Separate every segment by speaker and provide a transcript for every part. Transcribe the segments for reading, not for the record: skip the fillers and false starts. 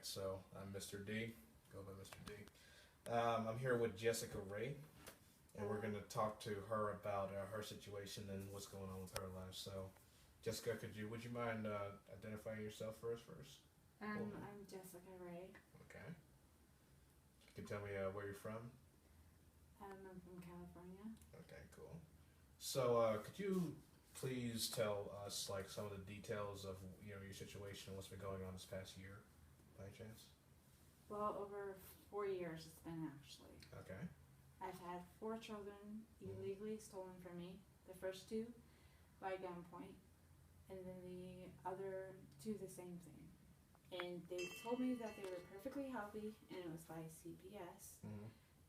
Speaker 1: Alright, so I'm Mr. D. Go by Mr. D. I'm here with Jessica Ray, and we're going to talk to her about her situation and what's going on with her life. So, Jessica, would you mind identifying yourself first?
Speaker 2: I'm Jessica Ray.
Speaker 1: Okay. You can tell me where you're from?
Speaker 2: I'm from California.
Speaker 1: Okay, cool. So, could you please tell us like some of the details of your situation and what's been going on this past year, by any chance?
Speaker 2: Well, over 4 years it's been actually.
Speaker 1: Okay.
Speaker 2: I've had 4 children illegally stolen from me. The first 2 by gunpoint, and then the other 2 the same thing. And they told me that they were perfectly healthy, and it was by CPS,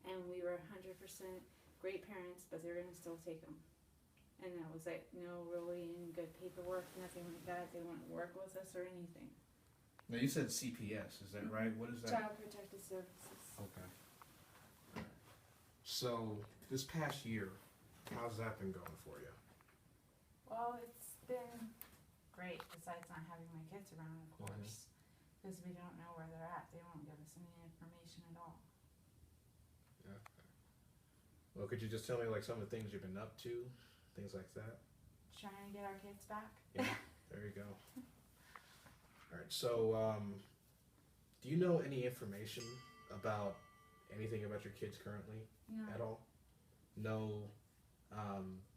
Speaker 2: and we were 100% great parents, but they were gonna still take them. And that was it. No really good paperwork, nothing like that. They wouldn't work with us or anything.
Speaker 1: Now you said CPS, is that right? What is that?
Speaker 2: Child Protective Services.
Speaker 1: Okay. So this past year, how's that been going for you?
Speaker 2: Well, it's been great, besides not having my kids around, of course, because we don't know where they're at. They won't give us any information at all.
Speaker 1: Okay. Well, could you just tell me like some of the things you've been up to, things like that?
Speaker 2: Trying to get our kids back.
Speaker 1: Yeah, there you go. All right, so do you know any information about anything about your kids currently at all? No,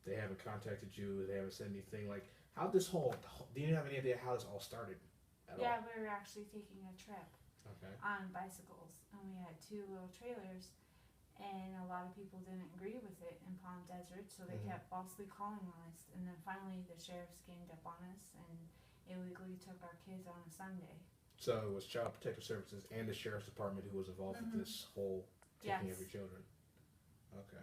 Speaker 1: they haven't contacted you, they haven't said anything, like, how this whole, do you have any idea how this all started at all?
Speaker 2: Yeah, we were actually taking a trip on bicycles, and we had 2 little trailers, and a lot of people didn't agree with it in Palm Desert, so they kept falsely calling on us, and then finally the sheriffs ganged up on us and illegally took our kids on a Sunday.
Speaker 1: So it was Child Protective Services and the Sheriff's Department who was involved with this whole taking of your children. Okay.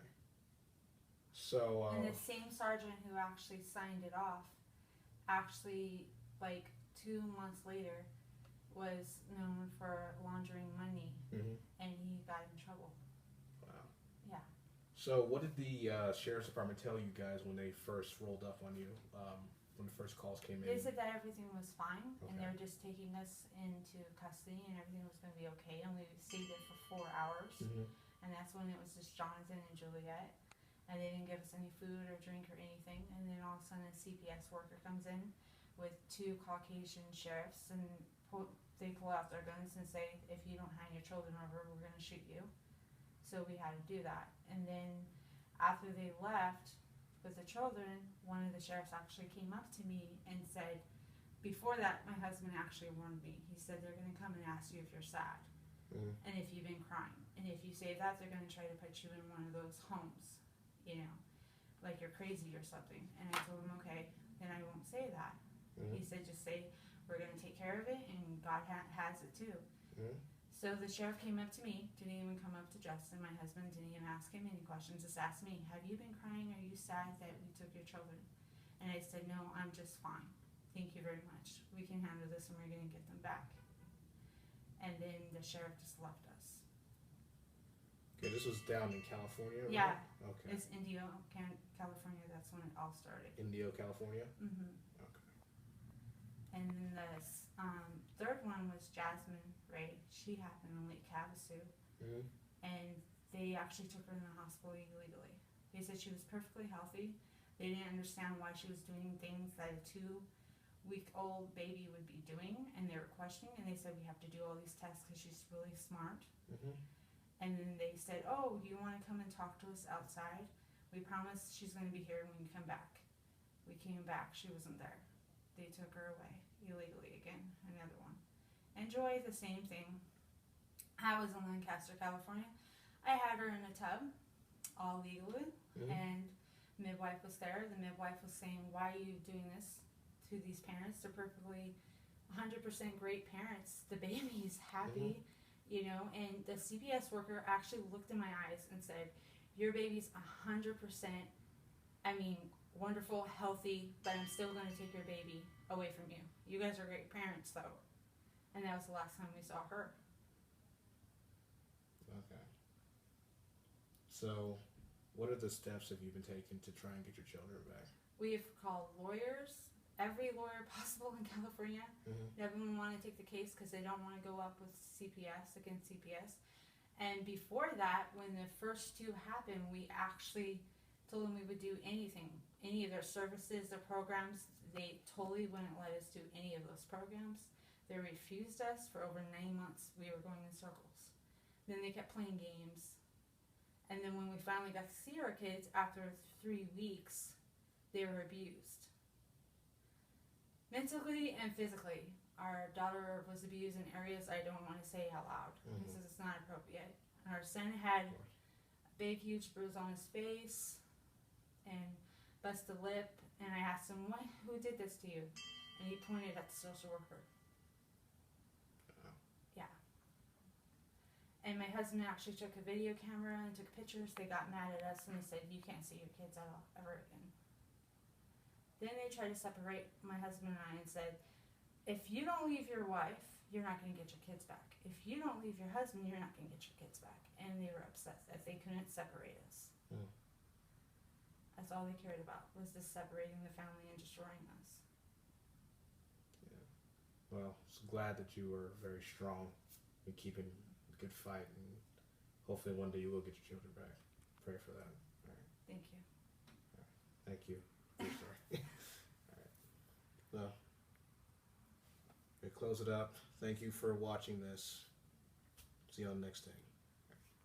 Speaker 1: So
Speaker 2: and the same sergeant who actually signed it off, actually, like 2 months later, was known for laundering money, and he got in trouble.
Speaker 1: Wow.
Speaker 2: Yeah.
Speaker 1: So what did the Sheriff's Department tell you guys when they first rolled up on you? When the first calls came in?
Speaker 2: They said that everything was fine, and they were just taking us into custody, and everything was going to be okay, and we stayed there for 4 hours, and that's when it was just Jonathan and Juliet, and they didn't give us any food or drink or anything, and then all of a sudden a CPS worker comes in with 2 Caucasian sheriffs, and they pull out their guns and say, if you don't hand your children over, we're going to shoot you. So we had to do that, and then after they left with the children, one of the sheriffs actually came up to me and said, before that, my husband actually warned me. He said, they're going to come and ask you if you're sad, and if you've been crying, and if you say that, they're going to try to put you in one of those homes, you know, like you're crazy or something. And I told him, okay, then I won't say that. He said, just say, we're going to take care of it, and God has it too. So the sheriff came up to me, didn't even come up to Justin, my husband, didn't even ask him any questions, just asked me, have you been crying? Are you sad that we took your children? And I said, no, I'm just fine. Thank you very much. We can handle this, and we're going to get them back. And then the sheriff just left us.
Speaker 1: Okay, this was down in California, right?
Speaker 2: Yeah.
Speaker 1: Okay.
Speaker 2: It's Indio, California. That's when it all started.
Speaker 1: Indio, California? Okay.
Speaker 2: And then the 3rd one was Jasmine Ray. She happened in Lake Havasu. And they actually took her in the hospital illegally. They said she was perfectly healthy. They didn't understand why she was doing things that a 2-week-old baby would be doing, and they were questioning, and they said, we have to do all these tests because she's really smart. And then they said, oh, you want to come and talk to us outside? We promise she's going to be here when you come back. We came back, she wasn't there. They took her away illegally again, another one. And Joy, the same thing. I was in Lancaster, California. I had her in a tub, all legally, and midwife was there. The midwife was saying, why are you doing this to these parents? They're perfectly 100% great parents. The baby's happy, you know, and the CPS worker actually looked in my eyes and said, your baby's 100%, I mean, wonderful, healthy, but I'm still going to take your baby away from you. You guys are great parents, though. And that was the last time we saw her.
Speaker 1: Okay. So, what are the steps have you been taking to try and get your children back?
Speaker 2: We've called lawyers, every lawyer possible in California. Everyone wanted to take the case because they don't want to go up with CPS, against CPS. And before that, when the first two happened, we actually told them we would do anything, any of their services, their programs. They totally wouldn't let us do any of those programs. They refused us for over 9 months. We were going in circles. Then they kept playing games. And then when we finally got to see our kids, after 3 weeks, they were abused. Mentally and physically. Our daughter was abused in areas I don't want to say out loud because it's not appropriate. And our son had a big, huge bruise on his face and busted lip. And I asked him, who did this to you? And he pointed at the social worker. Yeah. And my husband actually took a video camera and took pictures. They got mad at us and they said, you can't see your kids at all, ever again. Then they tried to separate my husband and I and said, if you don't leave your wife, you're not going to get your kids back. If you don't leave your husband, you're not going to get your kids back. And they were upset that they couldn't separate us. That's all they cared about, was just separating the family and destroying us.
Speaker 1: Yeah. Well, so glad that you were very strong in keeping a good fight, and hopefully one day you will get your children back. Pray for that. All right.
Speaker 2: Thank you.
Speaker 1: All right. Thank you. I'm sorry. All right. Well, we close it up. Thank you for watching this. See you on the next thing.